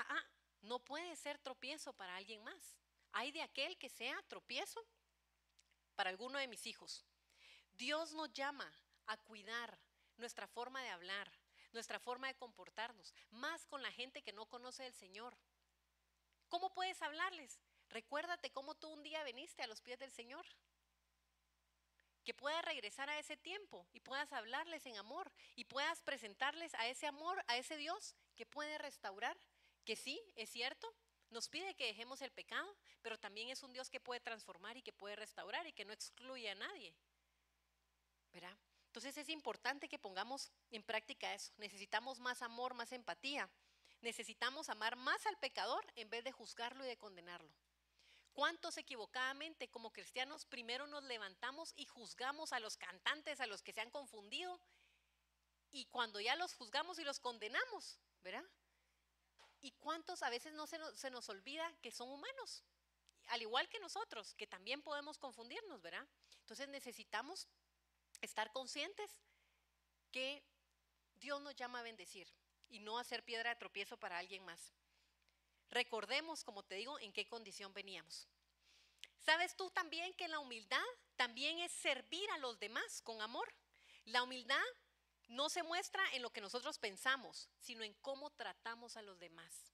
no puede ser tropiezo para alguien más. Hay de aquel que sea tropiezo para alguno de mis hijos. Dios nos llama a cuidar nuestra forma de hablar, nuestra forma de comportarnos, más con la gente que no conoce al Señor. ¿Cómo puedes hablarles? Recuérdate cómo tú un día viniste a los pies del Señor. Que puedas regresar a ese tiempo y puedas hablarles en amor y puedas presentarles a ese amor, a ese Dios que puede restaurar, que sí, es cierto, nos pide que dejemos el pecado, pero también es un Dios que puede transformar y que puede restaurar y que no excluye a nadie, ¿verdad? Entonces es importante que pongamos en práctica eso. Necesitamos más amor, más empatía. Necesitamos amar más al pecador en vez de juzgarlo y de condenarlo. ¿Cuántos equivocadamente como cristianos primero nos levantamos y juzgamos a los cantantes, a los que se han confundido? Y cuando ya los juzgamos y los condenamos, ¿verdad? ¿Y cuántos a veces no se nos olvida que son humanos? Al igual que nosotros, que también podemos confundirnos, ¿verdad? Entonces necesitamos estar conscientes que Dios nos llama a bendecir y no a ser piedra de tropiezo para alguien más. Recordemos, como te digo, en qué condición veníamos. ¿Sabes tú también que la humildad también es servir a los demás con amor? La humildad no se muestra en lo que nosotros pensamos, sino en cómo tratamos a los demás.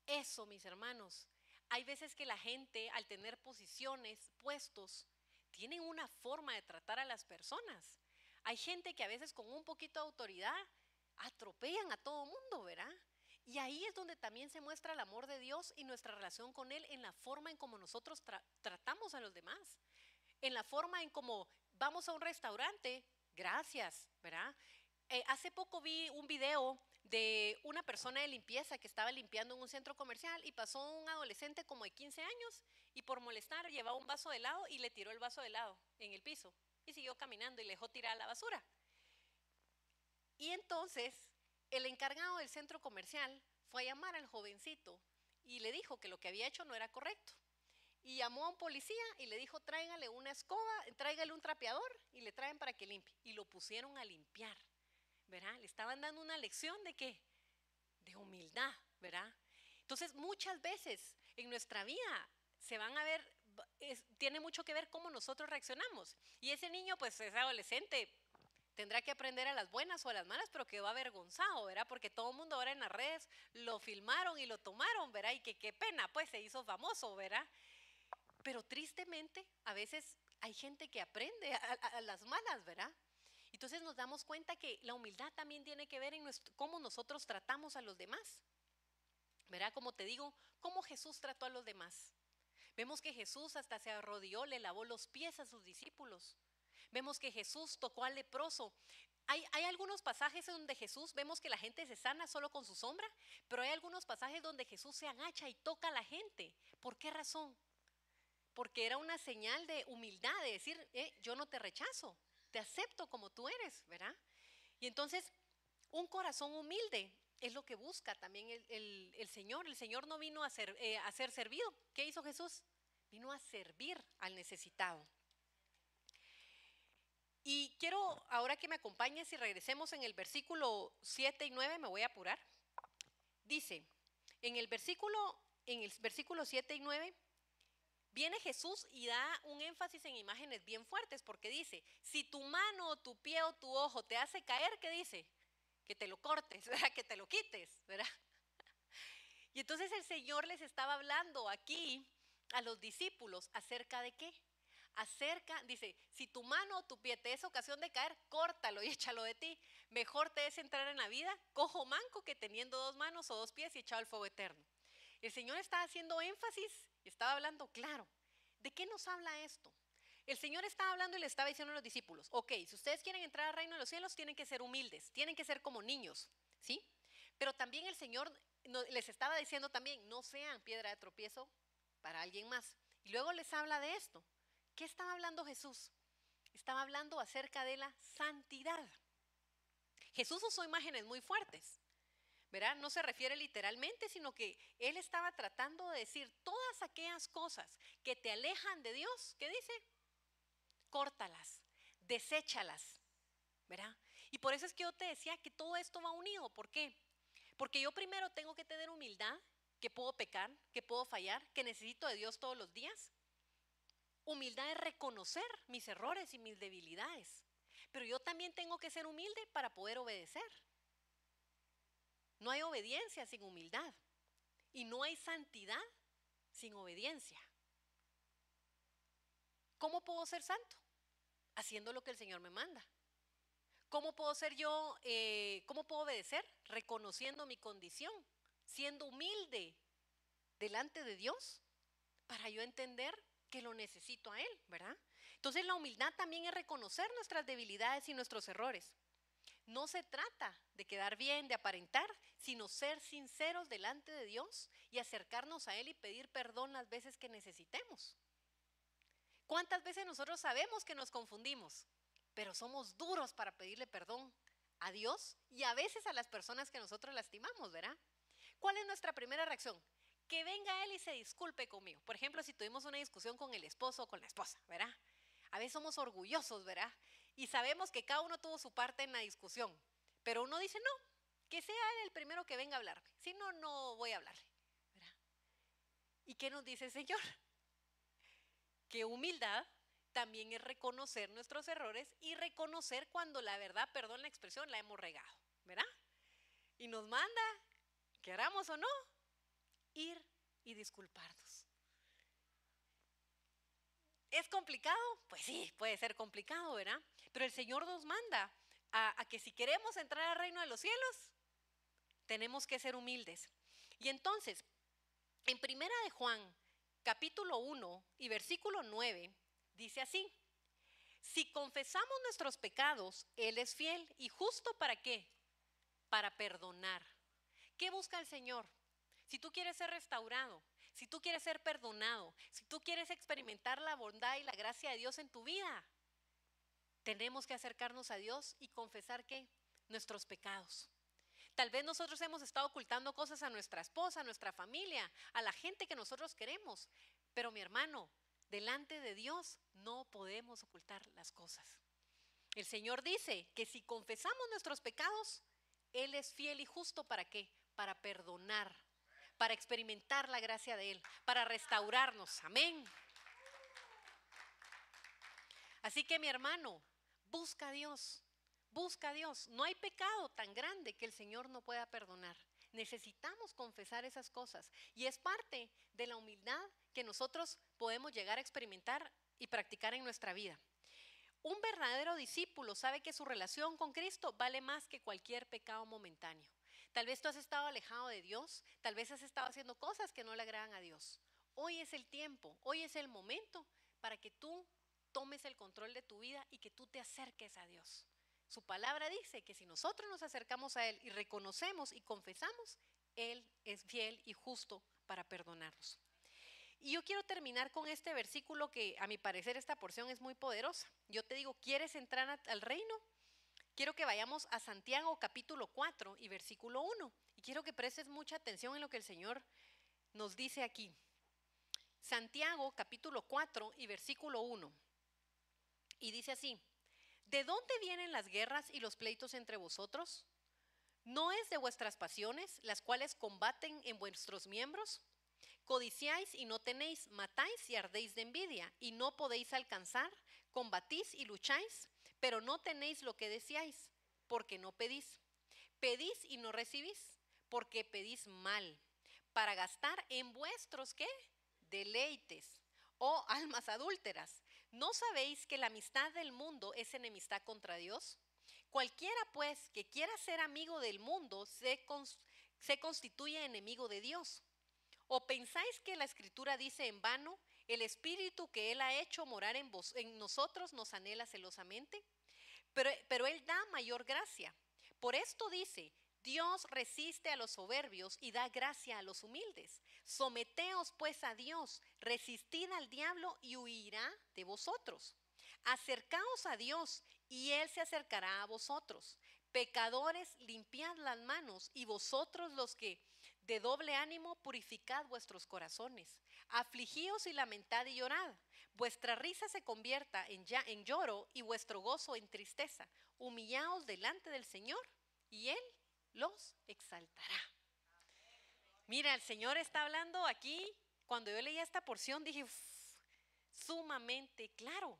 Eso, mis hermanos, hay veces que la gente, al tener posiciones, puestos, tienen una forma de tratar a las personas. Hay gente que a veces con un poquito de autoridad atropellan a todo mundo, ¿verdad? Y ahí es donde también se muestra el amor de Dios y nuestra relación con Él en la forma en cómo nosotros tratamos a los demás, en la forma en cómo vamos a un restaurante, gracias, ¿verdad? Hace poco vi un video de una persona de limpieza que estaba limpiando en un centro comercial y pasó un adolescente como de 15 años y por molestar llevaba un vaso de helado y le tiró el vaso de helado en el piso y siguió caminando y le dejó tirar la basura. Y entonces el encargado del centro comercial fue a llamar al jovencito y le dijo que lo que había hecho no era correcto. Y llamó a un policía y le dijo, tráigale una escoba, tráigale un trapeador y le traen para que limpie. Y lo pusieron a limpiar, ¿verdad? Le estaban dando una lección de ¿qué? De humildad, ¿verdad? Entonces muchas veces en nuestra vida se van a ver, tiene mucho que ver cómo nosotros reaccionamos. Y ese niño, pues es adolescente, tendrá que aprender a las buenas o a las malas, pero quedó avergonzado, ¿verdad? Porque todo el mundo ahora en las redes lo filmaron y lo tomaron, ¿verdad? Y que qué pena, pues se hizo famoso, ¿verdad? Pero tristemente, a veces hay gente que aprende a las malas, ¿verdad? Entonces nos damos cuenta que la humildad también tiene que ver en cómo nosotros tratamos a los demás, ¿verdad? Como te digo, cómo Jesús trató a los demás. Vemos que Jesús hasta se arrodilló, le lavó los pies a sus discípulos. Vemos que Jesús tocó al leproso. Hay algunos pasajes donde Jesús, vemos que la gente se sana solo con su sombra, pero hay algunos pasajes donde Jesús se agacha y toca a la gente. ¿Por qué razón? Porque era una señal de humildad, de decir, yo no te rechazo, te acepto como tú eres, ¿verdad? Y entonces, un corazón humilde es lo que busca también el Señor. El Señor no vino a ser servido. ¿Qué hizo Jesús? Vino a servir al necesitado. Y quiero ahora que me acompañes y regresemos en el versículo 7 y 9, me voy a apurar. Dice, en el versículo 7 y 9, viene Jesús y da un énfasis en imágenes bien fuertes, porque dice, si tu mano o tu pie o tu ojo te hace caer, ¿qué dice? Que te lo cortes, ¿verdad? Que te lo quites, ¿verdad? Y entonces el Señor les estaba hablando aquí a los discípulos acerca de qué. Dice, si tu mano o tu pie te es ocasión de caer, córtalo y échalo de ti. Mejor te es entrar en la vida cojo manco que teniendo dos manos o dos pies y echado al fuego eterno. El Señor está haciendo énfasis, estaba hablando claro. ¿De qué nos habla esto? El Señor estaba hablando y le estaba diciendo a los discípulos, ok, si ustedes quieren entrar al reino de los cielos, tienen que ser humildes, tienen que ser como niños, ¿sí? Pero también el Señor les estaba diciendo también, no sean piedra de tropiezo para alguien más. Y luego les habla de esto. ¿Qué estaba hablando Jesús? Estaba hablando acerca de la santidad. Jesús usó imágenes muy fuertes, ¿verdad? No se refiere literalmente, sino que Él estaba tratando de decir todas aquellas cosas que te alejan de Dios. ¿Qué dice? Córtalas, deséchalas, ¿verdad? Y por eso es que yo te decía que todo esto va unido. ¿Por qué? Porque yo primero tengo que tener humildad, que puedo pecar, que puedo fallar, que necesito de Dios todos los días. Humildad es reconocer mis errores y mis debilidades. Pero yo también tengo que ser humilde para poder obedecer. No hay obediencia sin humildad. Y no hay santidad sin obediencia. ¿Cómo puedo ser santo? Haciendo lo que el Señor me manda. ¿Cómo puedo ser yo, cómo puedo obedecer? Reconociendo mi condición, siendo humilde delante de Dios para yo entender que lo necesito a Él, ¿verdad? Entonces la humildad también es reconocer nuestras debilidades y nuestros errores. No se trata de quedar bien, de aparentar, sino ser sinceros delante de Dios y acercarnos a Él y pedir perdón las veces que necesitemos. ¿Cuántas veces nosotros sabemos que nos confundimos, pero somos duros para pedirle perdón a Dios y a veces a las personas que nosotros lastimamos, ¿verdad? ¿Cuál es nuestra primera reacción? Que venga Él y se disculpe conmigo. Por ejemplo, si tuvimos una discusión con el esposo o con la esposa, ¿verdad? A veces somos orgullosos, ¿verdad? Y sabemos que cada uno tuvo su parte en la discusión, pero uno dice, no, que sea Él el primero que venga a hablarme, si no, no voy a hablarle, ¿verdad? ¿Y qué nos dice el Señor? Que humildad también es reconocer nuestros errores y reconocer cuando la verdad, perdón la expresión, la hemos regado, ¿verdad? Y nos manda, queramos o no, ir y disculparnos. ¿Es complicado? Pues sí, puede ser complicado, ¿verdad? Pero el Señor nos manda a que si queremos entrar al reino de los cielos, tenemos que ser humildes. Y entonces, en Primera de Juan, capítulo 1 y versículo 9, dice así: si confesamos nuestros pecados, Él es fiel y justo, ¿para qué? Para perdonar. ¿Qué busca el Señor? Si tú quieres ser restaurado, si tú quieres ser perdonado, si tú quieres experimentar la bondad y la gracia de Dios en tu vida, tenemos que acercarnos a Dios y confesar que nuestros pecados. Tal vez nosotros hemos estado ocultando cosas a nuestra esposa, a nuestra familia, a la gente que nosotros queremos. Pero mi hermano, delante de Dios no podemos ocultar las cosas. El Señor dice que si confesamos nuestros pecados, Él es fiel y justo, ¿para qué? Para perdonar, para experimentar la gracia de Él, para restaurarnos. Amén. Así que mi hermano, busca a Dios. Busca a Dios. No hay pecado tan grande que el Señor no pueda perdonar. Necesitamos confesar esas cosas. Y es parte de la humildad que nosotros podemos llegar a experimentar y practicar en nuestra vida. Un verdadero discípulo sabe que su relación con Cristo vale más que cualquier pecado momentáneo. Tal vez tú has estado alejado de Dios, tal vez has estado haciendo cosas que no le agradan a Dios. Hoy es el tiempo, hoy es el momento para que tú tomes el control de tu vida y que tú te acerques a Dios. Su palabra dice que si nosotros nos acercamos a Él y reconocemos y confesamos, Él es fiel y justo para perdonarnos. Y yo quiero terminar con este versículo que a mi parecer esta porción es muy poderosa. Yo te digo, ¿quieres entrar al reino? Quiero que vayamos a Santiago capítulo 4 y versículo 1. Y quiero que prestes mucha atención en lo que el Señor nos dice aquí. Santiago capítulo 4 y versículo 1. Y dice así: ¿de dónde vienen las guerras y los pleitos entre vosotros? ¿No es de vuestras pasiones, las cuales combaten en vuestros miembros? Codiciáis y no tenéis, matáis y ardéis de envidia, y no podéis alcanzar, combatís y lucháis, pero no tenéis lo que deseáis, porque no pedís. Pedís y no recibís, porque pedís mal, para gastar en vuestros, ¿qué? Deleites, oh almas adúlteras. ¿No sabéis que la amistad del mundo es enemistad contra Dios? Cualquiera pues que quiera ser amigo del mundo se constituye enemigo de Dios. ¿O pensáis que la Escritura dice en vano, el Espíritu que Él ha hecho morar en nosotros nos anhela celosamente? Pero Él da mayor gracia. Por esto dice: Dios resiste a los soberbios y da gracia a los humildes. Someteos pues a Dios, resistid al diablo y huirá de vosotros. Acercaos a Dios y Él se acercará a vosotros. Pecadores, limpiad las manos, y vosotros los que de doble ánimo, purificad vuestros corazones. Afligíos y lamentad y llorad. Vuestra risa se convierta en lloro y vuestro gozo en tristeza. Humillaos delante del Señor y Él los exaltará. Mira, el Señor está hablando aquí. Cuando yo leía esta porción dije, sumamente claro.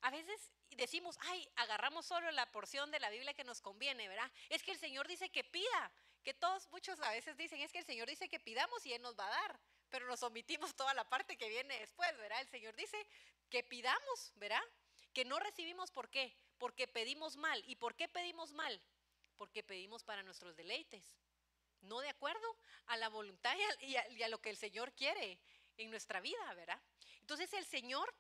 A veces decimos, ay, agarramos solo la porción de la Biblia que nos conviene, ¿verdad? Es que el Señor dice que pida, que muchos a veces dicen, es que el Señor dice que pidamos y Él nos va a dar, pero nos omitimos toda la parte que viene después, ¿verdad? El Señor dice que pidamos, ¿verdad? Que no recibimos, ¿por qué? Porque pedimos mal. ¿Y por qué pedimos mal? Porque pedimos para nuestros deleites, no de acuerdo a la voluntad y a lo que el Señor quiere en nuestra vida, ¿verdad? Entonces el Señor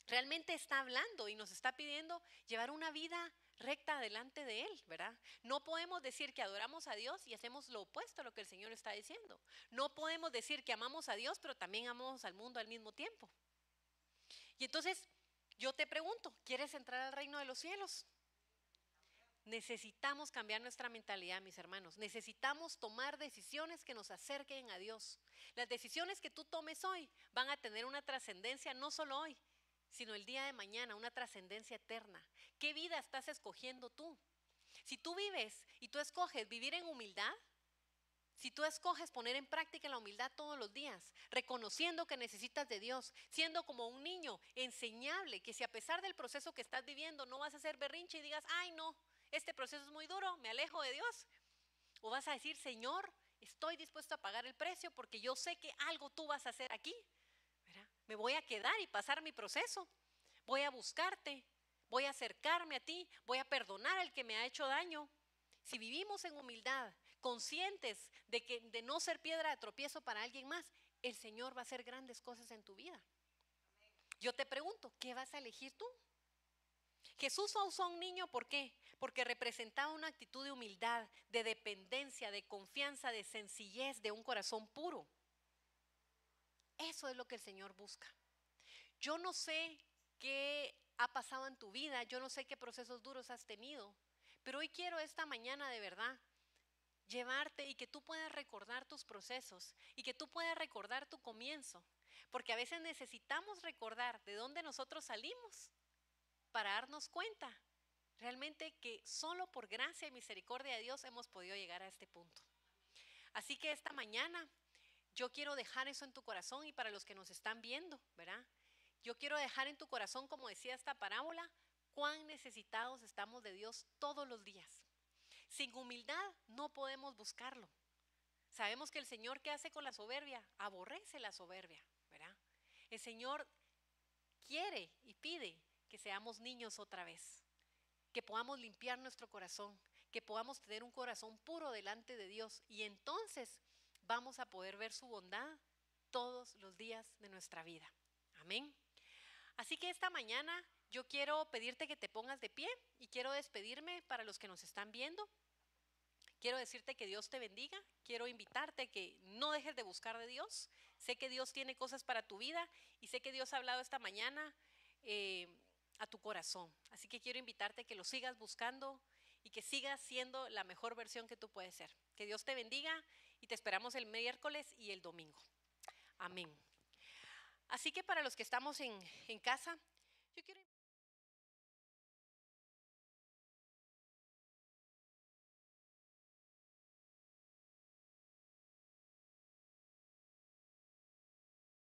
realmente está hablando y nos está pidiendo llevar una vida recta delante de Él, ¿verdad? No podemos decir que adoramos a Dios y hacemos lo opuesto a lo que el Señor está diciendo. No podemos decir que amamos a Dios, pero también amamos al mundo al mismo tiempo. Y entonces yo te pregunto, ¿quieres entrar al reino de los cielos? Necesitamos cambiar nuestra mentalidad, mis hermanos. Necesitamos tomar decisiones que nos acerquen a Dios. Las decisiones que tú tomes hoy van a tener una trascendencia no solo hoy, sino el día de mañana, una trascendencia eterna. ¿Qué vida estás escogiendo tú? Si tú vives y tú escoges vivir en humildad, Si tú escoges poner en práctica la humildad todos los días, reconociendo que necesitas de Dios, siendo como un niño enseñable, que si a pesar del proceso que estás viviendo no vas a hacer berrinche y digas, ay no, este proceso es muy duro, me alejo de Dios. O vas a decir, Señor, estoy dispuesto a pagar el precio porque yo sé que algo tú vas a hacer aquí, ¿verdad? Me voy a quedar y pasar mi proceso. Voy a buscarte, voy a acercarme a ti, voy a perdonar al que me ha hecho daño. Si vivimos en humildad, conscientes de no ser piedra de tropiezo para alguien más, el Señor va a hacer grandes cosas en tu vida. Yo te pregunto, ¿qué vas a elegir tú? Jesús usó a un niño, ¿por qué? Porque representaba una actitud de humildad, de dependencia, de confianza, de sencillez, de un corazón puro. Eso es lo que el Señor busca. Yo no sé qué ha pasado en tu vida, yo no sé qué procesos duros has tenido, pero hoy quiero esta mañana de verdad llevarte y que tú puedas recordar tus procesos y que tú puedas recordar tu comienzo, porque a veces necesitamos recordar de dónde nosotros salimos para darnos cuenta realmente que solo por gracia y misericordia de Dios hemos podido llegar a este punto. Así que esta mañana yo quiero dejar eso en tu corazón y para los que nos están viendo, ¿verdad? Yo quiero dejar en tu corazón, como decía esta parábola, cuán necesitados estamos de Dios todos los días. Sin humildad no podemos buscarlo. Sabemos que el Señor, ¿qué hace con la soberbia? Aborrece la soberbia, ¿verdad? El Señor quiere y pide que seamos niños otra vez, que podamos limpiar nuestro corazón, que podamos tener un corazón puro delante de Dios y entonces vamos a poder ver su bondad todos los días de nuestra vida. Amén. Así que esta mañana yo quiero pedirte que te pongas de pie y quiero despedirme para los que nos están viendo. Quiero decirte que Dios te bendiga, quiero invitarte que no dejes de buscar de Dios. Sé que Dios tiene cosas para tu vida y sé que Dios ha hablado esta mañana eh, a tu corazón. Así que quiero invitarte que lo sigas buscando y que sigas siendo la mejor versión que tú puedes ser. Que Dios te bendiga y te esperamos el miércoles y el domingo. Amén. Así que para los que estamos en casa, yo quiero